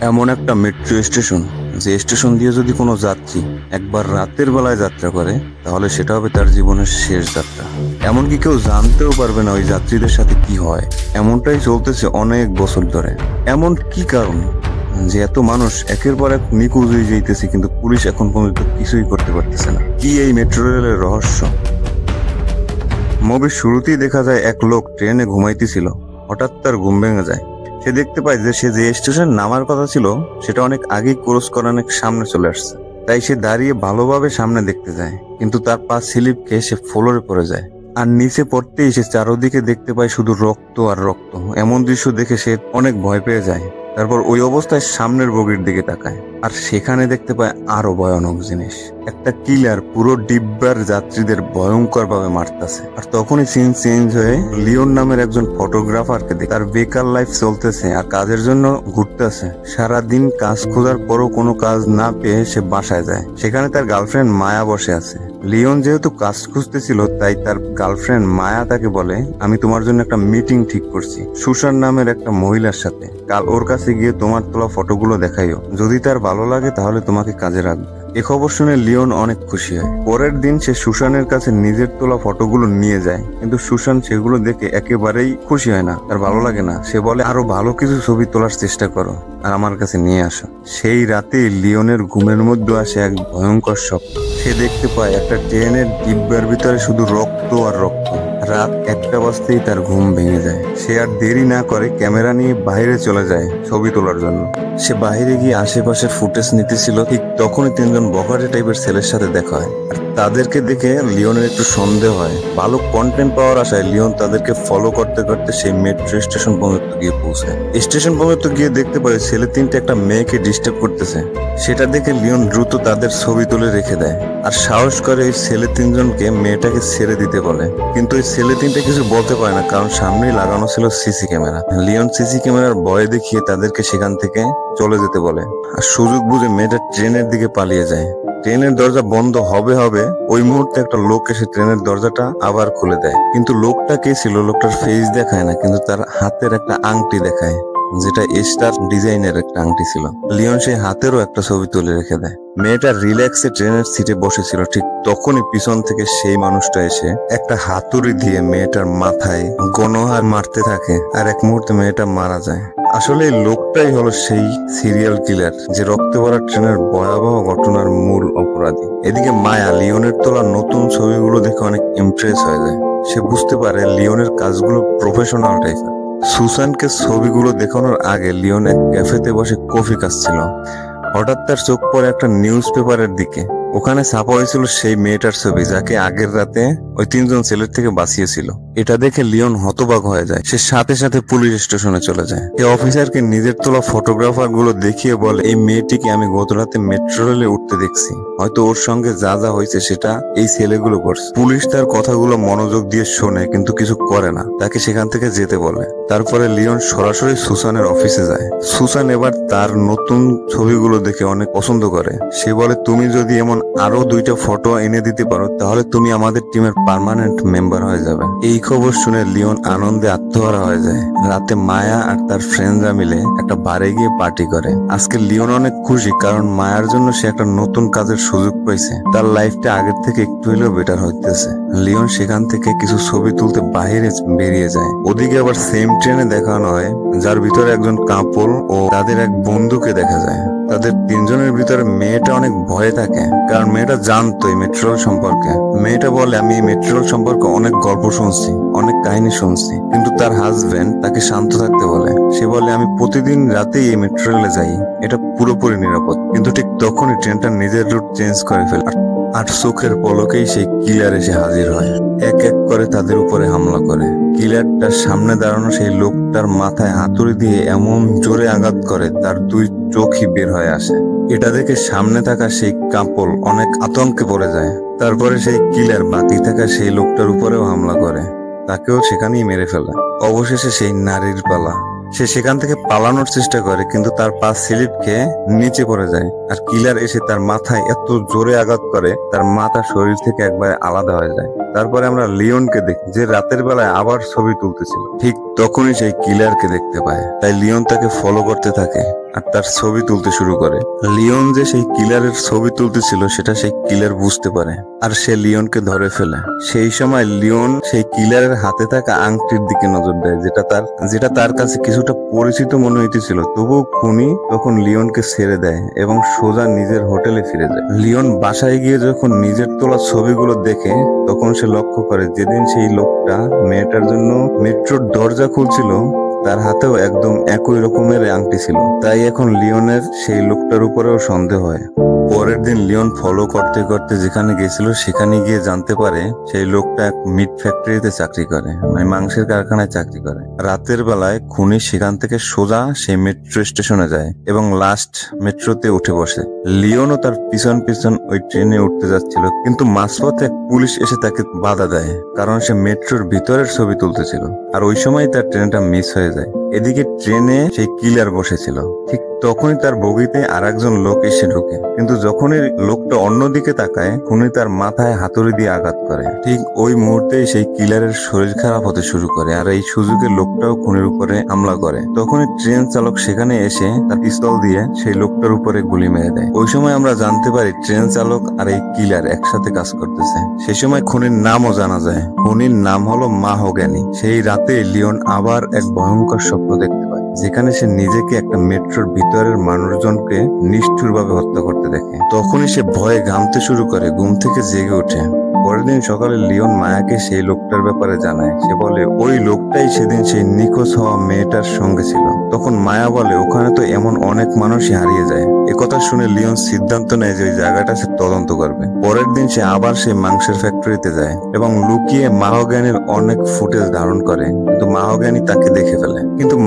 এমন একটা metro station, যে স্টেশন দিয়ে যদি কোনো যাত্রী একবার রাতের বেলায় যাত্রা করে, তাহলে সেটা হবে তার জীবনের শেষ যাত্রা। এমনকি কেউ জানতেও পারবে না ওই যাত্রীদের সাথে কি হয়। এমনটাই চলতেছে অনেক বছর ধরে। এমন কি কারণ যে এত মানুষ একের পর এক নিখোঁজ হয়ে যাইতেছে, কিন্তু পুলিশ এখন পর্যন্ত কিছুই করতে পারতেছে না? কি এই মেট্রো রেলের রহস্য? মুভির শুরুতেই দেখা যায় এক লোক ট্রেনে ঘুমাইতেছিল। হঠাৎ তার ঘুম ভেঙে যায়। সে দেখতে পায় যে সে যে স্টেশন নামার কথা ছিল সেটা অনেক আগেই ক্রস করে অনেক সামনে চলে আসছে। তাই সে দাঁড়িয়ে ভালোভাবে সামনে দেখতে যায়, কিন্তু তার পা স্লিপ খেয়ে সে ফ্লোরে পড়ে যায়। আর নিচে পড়তেই সে চারদিকে দেখতে পায় শুধু রক্ত আর রক্ত। এমন দৃশ্য দেখে সে অনেক ভয় পেয়ে যায়। তারপর ওই অবস্থায় সামনের বগির দিকে তাকায়, আর সেখানে দেখতে পায় আরো ভয়ানক জিনিস। একটা কিলার পুরো ডিব্বার যাত্রীদের ভয়ঙ্কর ভাবে মারতেছে। আর তখনই সিন চেঞ্জ হয়ে লিওন নামের একজন ফটোগ্রাফারকে দেখে। তার বেকার লাইফ চলতেছে আর কাজের জন্য ঘুরতেছে। সারাদিন কাজ খোঁজার পরও কোনো কাজ না পেয়ে সে বাসায় যায়। সেখানে তার গার্লফ্রেন্ড মায়া বসে আছে। লিওন যেহেতু কাজ খুঁজতেছিল, তাই তার গার্লফ্রেন্ড মায়া তাকে বলে, আমি তোমার জন্য একটা মিটিং ঠিক করছি সুশান নামের একটা মহিলার সাথে। কাল ওর কাছে গিয়ে তোমার তোলা ফটোগুলো দেখাইও, যদি তার ভালো লাগে তাহলে তোমাকে কাজে রাখবে। এ খবর শুনে লিওন অনেক খুশি হয়। পরের দিন সে সুশানের কাছে নিজের তোলা ফটোগুলো নিয়ে যায়, কিন্তু সুশান সেগুলো দেখে একেবারেই খুশি হয় না, তার ভালো লাগে না। সে বলে, আরো ভালো কিছু ছবি তোলার চেষ্টা করো আর আমার কাছে নিয়ে আসো। সেই রাতে লিওনের ঘুমের মধ্যে আসে এক ভয়ঙ্কর স্বপ্ন। সে দেখতে পায় একটা ট্রেনের ডিব্বার ভিতরে শুধু রক্ত আর রক্ত। রাত 1টা বাজতেই তার ঘুম ভেঙে যায়। সে আর দেরি না করে ক্যামেরা নিয়ে বাইরে চলে যায় ছবি তোলার জন্য। সে বাইরে গিয়ে আশেপাশের ফুটেজ নিতেছিল, ঠিক তখনই 3জন বখাটে টাইপের ছেলের সাথে দেখা হয়। আর তাদেরকে দেখে লিওনের একটু সন্দেহ হয়। ভালো কন্টেন্ট পাওয়ার আশায় লিওন তাদেরকে ফলো করতে করতে সেই মেট্রো স্টেশন পর্যন্ত গিয়ে পৌঁছায়। স্টেশন পর্যন্ত গিয়ে দেখতে পায় ছেলে 3টে একটা মেয়েকে ডিস্টার্ব করতেছে। সেটা দেখে লিওন দ্রুত তাদের ছবি তুলে রেখে দেয় আর সাহস করে ওই ছেলে 3জনকে মেয়েটাকে ছেড়ে দিতে বলে। কিন্তু ওই ছেলে 3টে কিছু বলতে পারে না, কারণ সামনেই লাগানো ছিল সিসি ক্যামেরা। লিওন সিসি ক্যামেরার ভয় দেখিয়ে তাদেরকে সেখান থেকে চলে যেতে বলে। আর সুযোগ বুঝে মেয়েটা ট্রেনের দিকে পালিয়ে যায়। ট্রেনের দরজা বন্ধ হবে হবে ওই মুহূর্তে একটা লোক এসে ট্রেনের দরজাটা আবার খুলে দেয়। কিন্তু লোকটা কে ছিল? লোকটার ফেস দেখায় না, কিন্তু তার হাতের একটা আংটি দেখায়, যেটা স্টার ডিজাইনের একটা আংটি ছিল। লিওন সেই হাতেরও একটা ছবি তুলে রেখে দেয়। মেয়েটা রিল্যাক্সে ট্রেনের সিটে বসেছিল, ঠিক তখনই পিছন থেকে সেই মানুষটা এসে একটা হাতুড়ি দিয়ে মেয়েটার মাথায় গণহার মারতে থাকে। আর এক মুহূর্তে মেয়েটা মারা যায়। আসলে এই লোকটাই হলো সেই সিরিয়াল কিলার, যে রক্তে ভরা ট্রেনের ভয়াবহ ঘটনার মূল অপরাধী। এদিকে মায়া লিওনের তোলা নতুন ছবিগুলো দেখে অনেক ইমপ্রেস হয়ে যায়। সে বুঝতে পারে লিওনের কাজগুলো প্রফেশনাল টাইপের। সুসানকে ছবিগুলো দেখানোর আগে লিওন এক ক্যাফেতে বসে কফি খাচ্ছিল। হঠাৎ তার চোখ পড়ে একটা নিউজ পেপারের দিকে। ওখানে ছাপা হয়েছিল সেই মেয়েটার ছবি, যাকে আগের রাতে ওই 3জন ছেলের থেকে বাঁচিয়েছিল। এটা দেখে লিওন হতবাক হয়ে যায়। সে সাথে সাথে পুলিশ স্টেশনে চলে যায়। এই অফিসারকে নিজের তোলা ফটোগ্রাফার গুলো দেখিয়ে বলে, এই মেয়েটিকে আমি গত রাতে মেট্রো রেলে উঠতে দেখছি। হয়তো ওর সঙ্গে যা যা হয়েছে সেটা এই ছেলেগুলো করছে। পুলিশ তার কথাগুলো মনোযোগ দিয়ে শোনে, কিন্তু কিছু করে না। তাকে সেখান থেকে যেতে বলে। তারপরে লিওন সরাসরি সুসানের অফিসে যায়। সুসান এবার তার নতুন ছবিগুলো দেখে অনেক পছন্দ করে। সে বলে, তুমি যদি এমন আরো 2টা ফটো এনে দিতে পারো, তাহলে তুমি আমাদের টিমের পার্মানেন্ট মেম্বার হয়ে যাবে। এই খবর শুনে লিওন আনন্দে আত্মহারা হয়ে যায়। রাতে মায়া আর তার ফ্রেন্ডরা মিলে একটা বারে গিয়ে পার্টি করে। আজকে লিওন অনেক খুশি, কারণ মায়ার জন্য সে একটা নতুন কাজের সুযোগ পাইছে। তার লাইফটা আগের থেকে একটু হলেও বেটার হইতেছে। লিওন সেখান থেকে কিছু ছবি তুলতে বাইরে বেরিয়ে যায়। ওদিকে আবার সেম ট্রেনে দেখানো হয়, যার ভিতরে একজন কাপল ও তাদের এক বন্ধুকে দেখা যায়। তাদের 3জনের ভিতরে মেয়েটা অনেক ভয়ে থাকে, কারণ মেয়েটা জানতো এই মেট্রো রেল সম্পর্কে। মেয়েটা বলে, আমি এই মেট্রো রেল সম্পর্কে অনেক গল্প শুনছি, অনেক কাহিনী শুনছি। কিন্তু তার হাজবেন্ড তাকে শান্ত থাকতে বলে। সে বলে, আমি প্রতিদিন রাতেই এই মেট্রো রেলে যাই, এটা পুরোপুরি নিরাপদ। কিন্তু ঠিক তখনই ট্রেনটা নিজের রুট চেঞ্জ করে ফেলে। আর চোখের পলকেই সেই কিলার এসে হাজির হয়। এক এক করে তাদের উপরে হামলা করে। কিলারটার সামনে দাঁড়ানো সেই লোকটার মাথায় হাতুড়ি দিয়ে এমন জোরে আঘাত করে তার 2 চোখই বের হয়ে আসে। এটা দেখে সামনে থাকা সেই কাপল অনেক আতঙ্কে পড়ে যায়। তারপরে সেই কিলার বাকি থাকা সেই লোকটার উপরেও হামলা করে, তাকেও সেখানেই মেরে ফেলে। অবশেষে সেই নারীর পালা। সে সেখান থেকে পালানোর চেষ্টা করে, কিন্তু তার পা স্লিপ খেয়ে নিচে পড়ে যায়। আর কিলার এসে তার মাথায় এত জোরে আঘাত করে তার মাথা শরীর থেকে একবারে আলাদা হয়ে যায়। তারপরে আমরা লিওনকে দেখি, যে রাতের বেলায় আবার ছবি তুলতেছিল। ঠিক তখনই সেই কিলারকে দেখতে পায়, তাই লিওন তাকে ফলো করতে থাকে আর তার ছবি তুলতে শুরু করে। লিওন যে সেই কিলারের ছবি তুলতেছিল সেটা সেই কিলার বুঝতে পারে আর সে লিওনকে ধরে ফেলে। সেই সময় লিওন সেই কিলারের হাতে থাকা আংটির দিকে নজর দেয়, যেটা তার কাছে কিছুটা পরিচিত মনে হইতেছিল। তবুও খুনি তখন লিওনকে ছেড়ে দেয় এবং সোজা নিজের হোটেলে ফিরে যায়। লিওন বাসায় গিয়ে যখন নিজের তোলা ছবিগুলো দেখে তখন সে লক্ষ্য করে যেদিন সেই লোকটা মেয়েটার জন্য মেট্রোর দরজা খুলছিল তার হাতেও একদম একই রকমের আংটি ছিল। তাই এখন লিওনের সেই লোকটার উপরেও সন্দেহ হয়। পরের দিন লিওন ফলো করতে করতে যেখানে গেছিল সেখানে গিয়ে জানতে পারে সেই লোকটা এক মিট ফ্যাক্টরিতে চাকরি করে, মানে মাংসের কারখানায় চাকরি করে। রাতের বেলায় খুনি সেখান থেকে সোজা সেই মেট্রো স্টেশনে যায় এবং লাস্ট মেট্রোতে উঠে বসে। লিওনও তার পিছন পিছন ওই ট্রেনে উঠতে যাচ্ছিল, কিন্তু মাঝপথে এক পুলিশ এসে তাকে বাধা দেয়, কারণ সে মেট্রোর ভিতরের ছবি তুলতেছিল আর ওই সময় তার ট্রেনটা মিস হয়ে যায়। এদিকে ট্রেনে সেই কিলার বসেছিল। ঠিক তখনই তার বগিতে আর একজন লোক এসে ঢোকে, কিন্তু যখনই লোকটা অন্যদিকে তাকায় খুনি তার মাথায় হাতুড়ি দিয়ে আঘাত করে। ঠিক ওই মুহূর্তে সেই কিলারের শরীর খারাপ হতে শুরু করে আর এই সুযোগে লোকটাও খুনির উপরে হামলা করে। তখনই ট্রেন চালক সেখানে এসে তার পিস্তল দিয়ে সেই লোকটার উপরে গুলি মেরে দেয়। ওই সময় আমরা জানতে পারি ট্রেন চালক আর এই কিলার একসাথে কাজ করতেছে। সেই সময় খুনির নামও জানা যায়। খুনির নাম হলো মাহোগ্যানি। সেই রাতে লিওন আবার এক ভয়ঙ্কর স্বপ্ন দেখতে পায়, যেখানে সে নিজেকে একটা মেট্রোর ভিতরের মানুষজনকে নিষ্ঠুরভাবে হত্যা করতে দেখে। তখনই সে ভয়ে ঘামতে শুরু করে, ঘুম থেকে জেগে ওঠে। পরের দিন সকালে লিওন মায়াকে সেই লোকটার ব্যাপারে জানায়। সে বলে ওই লোকটাই সেদিন সেই নিখোঁজ হওয়া মেয়েটার সঙ্গে ছিল। তখন মায়া বলে ওখানে তো এমন অনেক মানুষই হারিয়ে যায়। একথা শুনে লিওন সিদ্ধান্ত নেয় যে ওই জায়গাটা সে তদন্ত করবে। পরের দিন সে আবার সেই মাংসের ফ্যাক্টরিতে যায় এবং লুকিয়ে মাহোগ্যানির অনেক ফুটেজ ধারণ করে, কিন্তু মাহোগ্যানি তাকে দেখে ফেলে।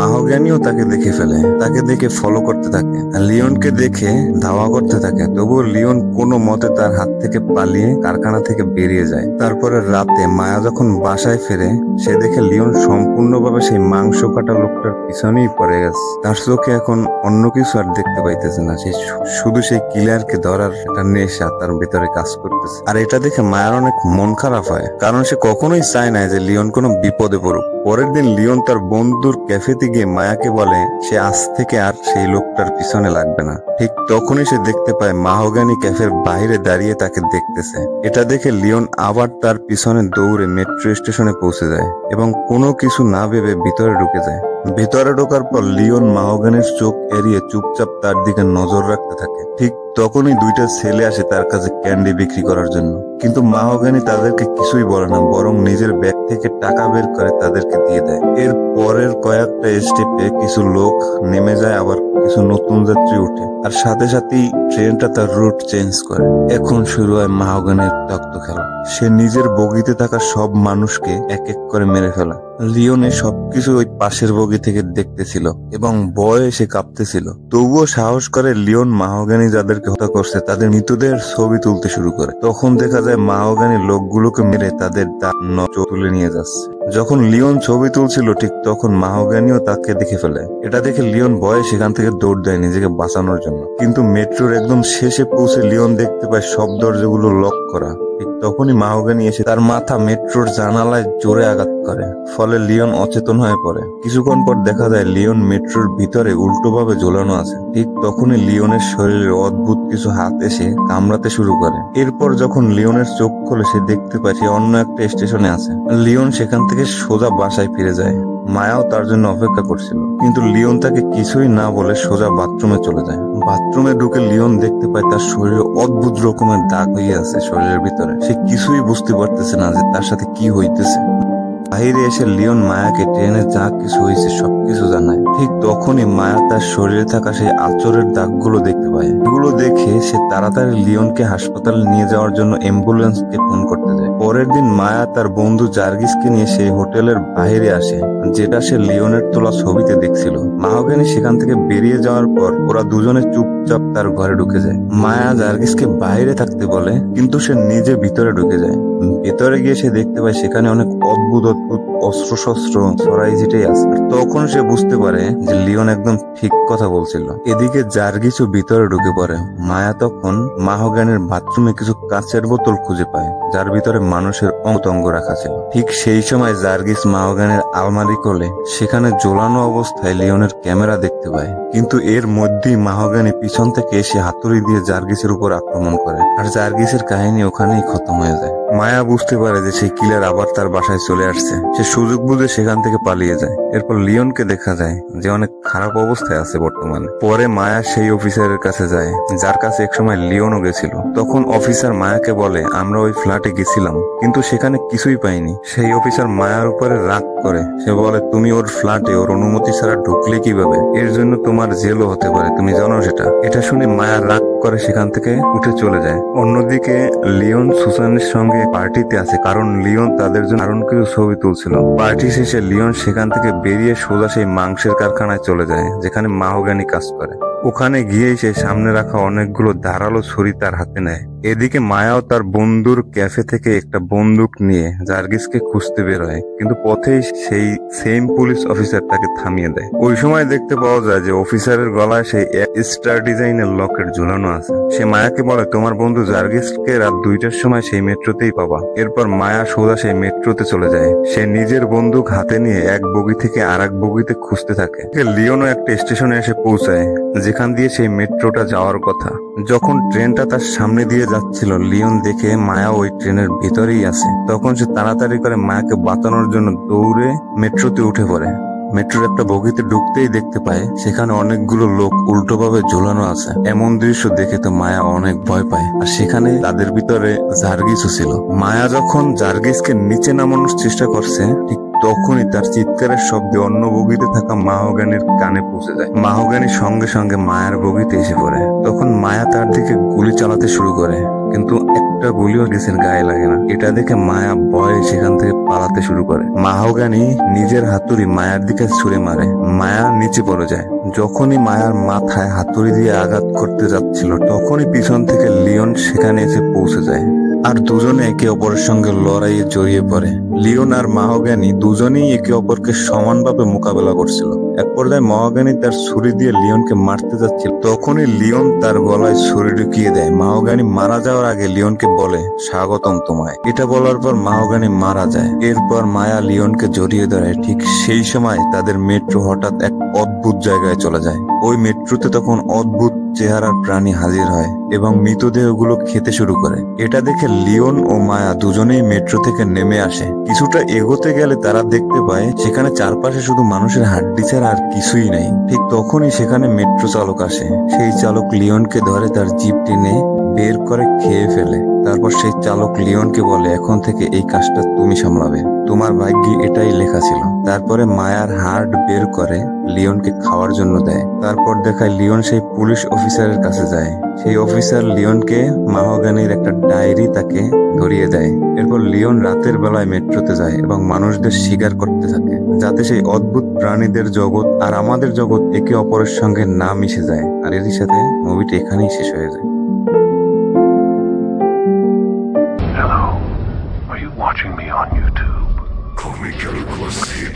মাহোগ্যানিও তাকে দেখে ফেলে, তাকে দেখে ফলো করতে থাকে, লিওনকে দেখে ধাওয়া করতে থাকে। তবুও লিওন কোনো মতে তার হাত থেকে পালিয়ে কারখানা থেকে বেরিয়ে যায়। তারপরে রাতে মায়া যখন বাসায় ফেরে সে দেখে লিওন সম্পূর্ণভাবে সেই মাংস কাটা লোকটার পিছনেই পড়ে গেছে। তার চোখে এখন অন্য কিছু আর দেখতে পাইতেছে না, সে শুধু সেই কিলারকে ধরার একটা নেশা তার ভিতরে কাজ করতেছে। আর এটা দেখে মায়ার অনেক মন খারাপ হয়, কারণ সে কখনোই চায় না যে লিওন কোনো বিপদে পড়ুক। পরের দিন লিওন তার বন্ধুর ক্যাফেতে গিয়ে মায়াকে বলে সে আজ থেকে আর সেই লোকটার পিছনে লাগবে না। ঠিক তখনই সে দেখতে পায় মাহোগ্যানি ক্যাফের বাইরে দাঁড়িয়ে তাকে দেখতেছে। এটা দেখে লিওন আবার তার পিছনে দৌড়ে মেট্রো স্টেশনে পৌঁছে যায় এবং কোনো কিছু না ভেবে ভিতরে ঢুকে যায়। ভিতরে ঢোকার পর লিওন মাহোগ্যানির চোখ এড়িয়ে চুপচাপ তার দিকে নজর রাখতে থাকে। ঠিক তখনই দুইটা ছেলে আসে তার কাছে ক্যান্ডি বিক্রি করার জন্য, কিন্তু মাহোগ্যানি তাদেরকে কিছুই বলে না, বরং নিজের ব্যাগ থেকে টাকা বের করে তাদেরকে দিয়ে দেয়। এর পরের কয়েকটা স্টেপে কিছু লোক নেমে যায়, আবার কিছু নতুন যাত্রী উঠে, আর সাথে সাথেই ট্রেনটা তার রুট চেঞ্জ করে। এখন শুরু হয় মাহোগ্যানির রক্ত খেলা। সে নিজের বগিতে থাকা সব মানুষকে এক এক করে মেরে ফেলা। লিওনে সবকিছু ওই পাশের বগি থেকে দেখতেছিল এবং ভয়ে সে কাঁপতেছিল। তবুও সাহস করে লিওন মাহোগ্যানি যাদেরকে হত্যা করছে তাদের মৃতদের ছবি তুলতে শুরু করে। তখন দেখা যায় মাহোগ্যানি লোকগুলোকে মেরে তাদের তুলে নিয়ে যাচ্ছে। যখন লিওন ছবি তুলছিল ঠিক তখন মাহোগ্যানিও তাকে দেখে ফেলে। এটা দেখে লিওন ভয়ে সেখান থেকে দৌড় দেয় নিজেকে বাঁচানোর জন্য, কিন্তু মেট্রোর একদম শেষে পৌঁছে লিওন দেখতে পায় সব দরজাগুলো লক করা। ঠিক তখনই মাহোগ্যানি এসে তার মাথা মেট্রোর জানালায় জোরে আঘাত করে, ফলে লিওন অচেতন হয়ে পড়ে। কিছুক্ষণ পর দেখা যায় লিওন মেট্রোর ভিতরে উল্টোভাবে ঝোলানো আছে। ঠিক তখনই লিওনের শরীরে অদ্ভুত কিছু হাত এসে কামড়াতে শুরু করে। এরপর যখন লিওনের চোখ খোলে সে দেখতে পায় সে অন্য একটা স্টেশনে আছে। লিওন সেখান থেকে সোজা বাসায় ফিরে যায়। মায়াও তার জন্য অপেক্ষা করছিল, কিন্তু লিওন তাকে কিছুই না বলে সোজা বাথরুমে চলে যায়। বাথরুমে ঢুকে লিওন দেখতে পায় তার শরীরে অদ্ভুত রকমের দাগ হয়ে আছে শরীরের ভিতরে। সে কিছুই বুঝতে পারতেছে না যে তার সাথে কি হইতেছে। বাইরে এসে লিওন মায়াকে ট্রেনে যা কিছু হয়েছে সবকিছু জানায়। ঠিক তখনই মায়া তার শরীরে থাকা সেই আঁচড়ের দাগগুলো দেখতে পায়। এগুলো দেখে সে তাড়াতাড়ি লিওনকে হাসপাতালে নিয়ে যাওয়ার জন্য অ্যাম্বুলেন্সকে ফোন করতে যায়। পরের দিন মায়া তার বন্ধু জার্গিসকে নিয়ে সেই হোটেলের বাইরে আসে, যেটা সে লিওনের তোলা ছবিতে দেখছিল। মাহোগ্যানি সেখান থেকে বেরিয়ে যাওয়ার পর ওরা দুজনে চুপচাপ তার ঘরে ঢুকে যায়। মায়া জার্গিসকে বাইরে থাকতে বলে, কিন্তু সে নিজে ভিতরে ঢুকে যায়। ভেতরে গিয়ে সে দেখতে পায় সেখানে অনেক অদ্ভুত অদ্ভুত অস্ত্র শস্ত্র ছড়াই ছিটাই আছে। তখন সে বুঝতে পারে যে লিওন একদম ঠিক কথা বলছিল। এদিকে জার্গিসও ভিতরে ঢুকে পড়ে। মায়া তখন মাহোগ্যানির বাথরুমে কিছু কাঁচের বোতল খুঁজে পায়, যার ভিতরে মানুষের অঙ্গ রাখা ছিল। ঠিক সেই সময় জার্গিস মাহগানির আলমারি খোলে, সেখানে ঝোলানো অবস্থায় লিওনের ক্যামেরা দেখতে পায়। কিন্তু এর মধ্যেই মাহগানি পিছন থেকে এসে হাতুড়ি দিয়ে জার্গিসের উপর আক্রমণ করে, আর জার্গিসের কাহিনী ওখানেই খতম হয়ে যায়। মায়া বুঝতে পারে যে সেই কিলার আবার তার বাসায় চলে আসছে। সে সুযোগ বুঝে সেখান থেকে পালিয়ে যায়। এরপর লিওনকে দেখা যায় যে অনেক খারাপ অবস্থায় আছে বর্তমানে। পরে মায়া সেই অফিসারের কাছে যায় যার কাছে একসময় লিওনও গেছিল। তখন অফিসার মায়াকে বলে, আমরা ওই ফ্ল্যাটে গেছিলাম কিন্তু সেখানে কিছুই পাইনি। সেই অফিসার মায়ার উপরে রাগ করে। সে বলে, তুমি ওর ফ্ল্যাটে ওর অনুমতি ছাড়া ঢুকলে কিভাবে? এর জন্য তোমার জেলও হতে পারে, তুমি জানো সেটা? এটা শুনে মায়া রাগ করে সেখান থেকে উঠে চলে যায়। অন্যদিকে লিওন সুসানের সঙ্গে পার্টিতে আছে, কারণ লিওন তাদের জন্য দারুণ কিছু ছবি তুলছিল। পার্টি শেষে লিওন সেখান থেকে বেরিয়ে সোজা সেই মাংসের কারখানায় চলে যায় যেখানে মাহগানি কাজ করে। ওখানে গিয়েই সে সামনে রাখা অনেকগুলো ধারালো ছুরি তার হাতে নেয়। এদিকে মায়াও তার বন্ধুর ক্যাফে থেকে একটা বন্দুক নিয়ে জার্গিসকে খুঁজতে বের হয়, কিন্তু পথেই সেই সেম পুলিশ অফিসার তাকে থামিয়ে দেয়। ওই সময় দেখতে পাওয়া যায় যে অফিসারের গলায় সেই স্টার ডিজাইনের লকেট ঝুলানো আছে। সে মায়াকে বলে, তোমার বন্ধু জার্গিসকে রাত 2টার সময় সেই মেট্রোতেই পাবা। এরপর মায়া সোজা সেই মেট্রোতে চলে যায়। সে নিজের বন্দুক হাতে নিয়ে এক বগি থেকে আর এক বগিতে খুঁজতে থাকে। লিওনও একটা স্টেশনে এসে পৌঁছায় যেখান দিয়ে সেই মেট্রোটা যাওয়ার কথা। যখন ট্রেনটা তার সামনে দিয়ে যাচ্ছিল, লিওন দেখে মায়া ওই ট্রেনের ভিতরেই আছে। তখন সে তাড়াতাড়ি করে মায়াকে বাঁচানোর জন্য দৌড়ে মেট্রোতে উঠে পড়ে। মেট্রোর একটা বগিতে ঢুকতেই দেখতে পায় সেখানে অনেকগুলো লোক উল্টোভাবে ঝুলানো আছে। এমন দৃশ্য দেখে তো মায়া অনেক ভয় পায়, আর সেখানে তাদের ভিতরে জার্গিসও ছিল। মায়া যখন জার্গিসকে নিচে নামানোর চেষ্টা করছে, ঠিক তখনই তার চিৎকারের শব্দে অন্য বগিতে থাকা মাহগানির কানে পৌঁছে যায়। মাহগানি সঙ্গে সঙ্গে মায়ার বগিতে এসে পড়ে। তখন মায়া তার দিকে গুলি চালাতে শুরু করে, কিন্তু একটা গুলিও ডিসের গায়ে লাগে না। এটা দেখে মায়া ভয়ে সেখান থেকে পালাতে শুরু করে। মাহগানি নিজের হাতুড়ি মায়ার দিকে ছুঁড়ে মারে। মায়া নিচে পড়ে যায়। যখনই মায়ার মাথায় হাতুড়ি দিয়ে আঘাত করতে যাচ্ছিল, তখনই পিছন থেকে লিওন সেখানে এসে পৌঁছে যায়, আর দুজনে একে অপরের সঙ্গে লড়াইয়ে জড়িয়ে পড়ে। লিওন আর মাহগানি দুজনেই একে অপরকে সমানভাবে মোকাবেলা করছিল। এক পর্যায়ে মাহগানি তার ছুরি দিয়ে লিওনকে মারতে যাচ্ছিল, তখনই লিওন তার গলায় ছুরি ঢুকিয়ে দেয়। মাহগানি মারা যাওয়ার আগে লিওনকে বলে, স্বাগতম তোমায়। এটা বলার পর মাহগানি মারা যায়। এরপর মায়া লিওনকে জড়িয়ে ধরে। ঠিক সেই সময় তাদের মেট্রো হঠাৎ এক অদ্ভুত জায়গায় চলে যায়। ওই মেট্রোতে তখন অদ্ভুত চেহারার প্রাণী হাজির হয় এবং মৃতদেহগুলো খেতে শুরু করে। এটা দেখে লিওন ও মায়া দুজনেই মেট্রো থেকে নেমে আসে। কিছুটা এগোতে গেলে তারা দেখতে পায় সেখানে চারপাশে শুধু মানুষের হাড্ডি ছাড়া আর কিছুই নাই। ঠিক তখনই সেখানে মেট্রো চালক আসে। সেই চালক লিওনকে ধরে তার জিপ টেনে বের করে খেয়ে ফেলে। তারপর সেই চালক লিওনকে বলে, এখন থেকে এই কাজটা তুমি সামলাবে, তোমার ভাগ্যে এটাই লেখা ছিল। তারপরে মায়ার হার্ট বের করে লিওনকে খাওয়ার জন্য দেয়। তারপর দেখায় লিওন সেই পুলিশ অফিসারের কাছে যায়। সেই অফিসার লিওনকে মাহগানির একটা ডায়েরি তাকে ধরিয়ে দেয়। এরপর লিওন রাতের বেলায় মেট্রোতে যায় এবং মানুষদের শিকার করতে থাকে, যাতে সেই অদ্ভুত প্রাণীদের জগৎ আর আমাদের জগৎ একে অপরের সঙ্গে না মিশে যায়। আর এরই সাথে মুভিটি এখানেই শেষ হয়ে যায়। Hello, are you watching me on YouTube? Call me Killer Crosshair.